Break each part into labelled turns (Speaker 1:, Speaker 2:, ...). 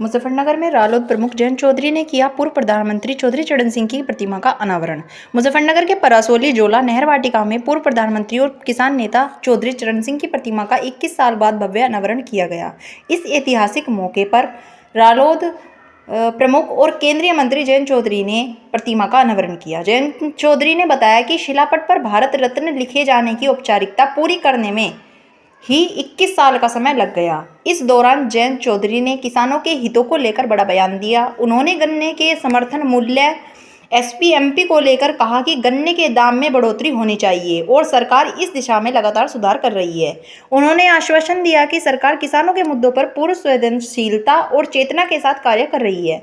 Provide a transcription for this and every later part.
Speaker 1: मुजफ्फरनगर में रालोद प्रमुख जयंत चौधरी ने किया पूर्व प्रधानमंत्री चौधरी चरण सिंह की प्रतिमा का अनावरण। मुजफ्फरनगर के परासोली जोला नहर वाटिका में पूर्व प्रधानमंत्री और किसान नेता चौधरी चरण सिंह की प्रतिमा का 21 साल बाद भव्य अनावरण किया गया। इस ऐतिहासिक मौके पर रालोद प्रमुख और केंद्रीय मंत्री जयंत चौधरी ने प्रतिमा का अनावरण किया। जयंत चौधरी ने बताया कि शिलापट पर भारत रत्न लिखे जाने की औपचारिकता पूरी करने में ही 21 साल का समय लग गया। इस दौरान जयंत चौधरी ने किसानों के हितों को लेकर बड़ा बयान दिया। उन्होंने गन्ने के समर्थन मूल्य एसपी-एमपी को लेकर कहा कि गन्ने के दाम में बढ़ोतरी होनी चाहिए और सरकार इस दिशा में लगातार सुधार कर रही है। उन्होंने आश्वासन दिया कि सरकार किसानों के मुद्दों पर पूर्ण संवेदनशीलता और चेतना के साथ कार्य कर रही है।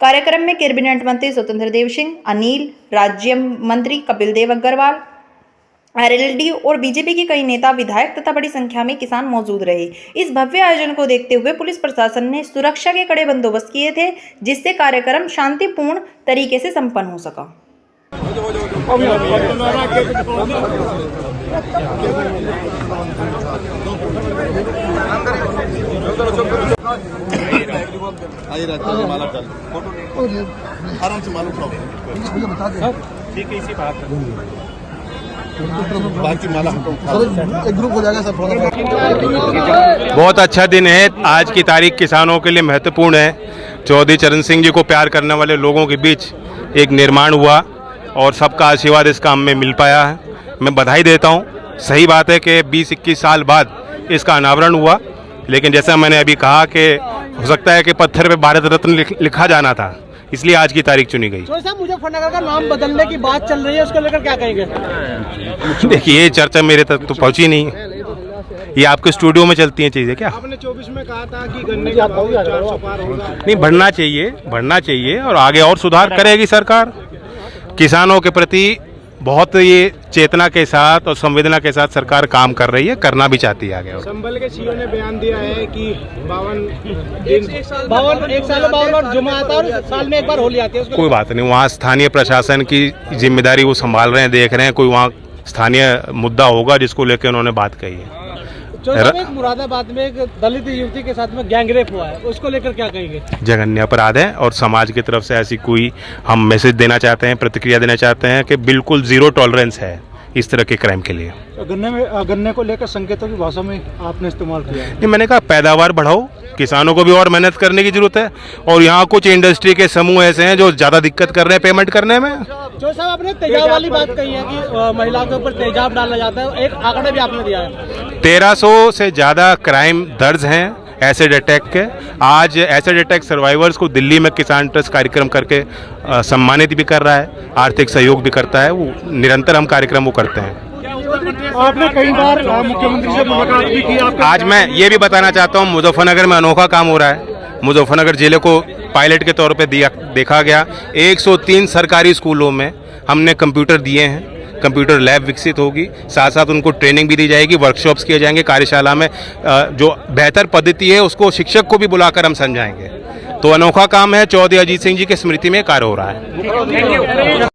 Speaker 1: कार्यक्रम में कैबिनेट मंत्री स्वतंत्र देव सिंह, अनिल, राज्य मंत्री कपिल देव अग्रवाल, आरएलडी और बीजेपी के कई नेता, विधायक तथा बड़ी संख्या में किसान मौजूद रहे। इस भव्य आयोजन को देखते हुए पुलिस प्रशासन ने सुरक्षा के कड़े बंदोबस्त किए थे, जिससे कार्यक्रम शांतिपूर्ण तरीके से संपन्न हो सका।
Speaker 2: आराम से मालूम ठीक है, इसी बात बाकी माला एक ग्रुप हो जाएगा सर।
Speaker 3: बहुत अच्छा दिन है। आज की तारीख किसानों के लिए महत्वपूर्ण है। चौधरी चरण सिंह जी को प्यार करने वाले लोगों के बीच एक निर्माण हुआ और सबका आशीर्वाद इस काम में मिल पाया है। मैं बधाई देता हूं। सही बात है कि 20-21 साल बाद इसका अनावरण हुआ, लेकिन जैसा मैंने अभी कहा कि हो सकता है कि पत्थर पे भारत रत्न लिखा जाना था, इसलिए आज की तारीख चुनी गई।
Speaker 4: साहब, मुजफ्फरनगर का नाम बदलने की बात चल रही है, उसको लेकर क्या कहेंगे?
Speaker 3: देखिए, ये चर्चा मेरे तक तो पहुंची नहीं। ये आपके स्टूडियो में चलती हैं चीजें क्या?
Speaker 4: आपने 24 में कहा था कि गन्ने का भाव 400 पार होगा।
Speaker 3: नहीं, बढ़ना चाहिए और आगे और सुधार करेगी सरकार। किसानों के प्रति बहुत ये चेतना के साथ और संवेदना के साथ सरकार काम कर रही है, करना भी चाहती है आगे।
Speaker 4: संभल के सीओ ने बयान दिया है कि 52 जुमा आता है और साल में एक बार होली आती है।
Speaker 3: कोई बात नहीं, वहाँ स्थानीय प्रशासन की जिम्मेदारी वो संभाल रहे हैं, देख रहे हैं। कोई वहाँ स्थानीय मुद्दा होगा जिसको लेकर उन्होंने बात कही है।
Speaker 4: एक मुरादाबाद में एक दलित युवती के साथ में गैंगरेप हुआ है, उसको लेकर क्या कहेंगे?
Speaker 3: जघन्य अपराध है और समाज की तरफ से ऐसी कोई हम मैसेज देना चाहते हैं, प्रतिक्रिया देना चाहते हैं कि बिल्कुल जीरो टॉलरेंस है इस तरह के क्राइम के लिए।
Speaker 4: गन्ने को लेकर संकेतों की भाषा में आपने इस्तेमाल किया है।
Speaker 3: नहीं, मैंने कहा पैदावार बढ़ाओ, किसानों को भी और मेहनत करने की जरूरत है। और यहाँ कुछ इंडस्ट्री के समूह ऐसे हैं जो ज्यादा दिक्कत कर रहे हैं पेमेंट करने में।
Speaker 4: जो साहब, आपने तेजाब वाली बात कही है कि महिलाओं के ऊपर तेजाब डाला जाता है, एक आंकड़ा भी आपने दिया है।
Speaker 3: 1300 से ज्यादा क्राइम दर्ज हैं एसिड अटैक के। आज एसिड अटैक सर्वाइवर्स को दिल्ली में किसान ट्रस्ट कार्यक्रम करके सम्मानित भी कर रहा है, आर्थिक सहयोग भी करता है। वो निरंतर हम कार्यक्रम वो करते हैं।
Speaker 4: आपने कई बार मुख्यमंत्री से मुलाकात भी की।
Speaker 3: आज मैं ये भी बताना चाहता हूँ, मुजफ्फरनगर में अनोखा काम हो रहा है। मुजफ्फरनगर जिले को पायलट के तौर पे देखा गया। 103 सरकारी स्कूलों में हमने कंप्यूटर दिए हैं, कंप्यूटर लैब विकसित होगी, साथ साथ उनको ट्रेनिंग भी दी जाएगी, वर्कशॉप्स किए जाएंगे। कार्यशाला में जो बेहतर पद्धति है उसको शिक्षक को भी बुलाकर हम समझाएंगे। तो अनोखा काम है। चौधरी अजीत सिंह जी की स्मृति में कार्य हो रहा है।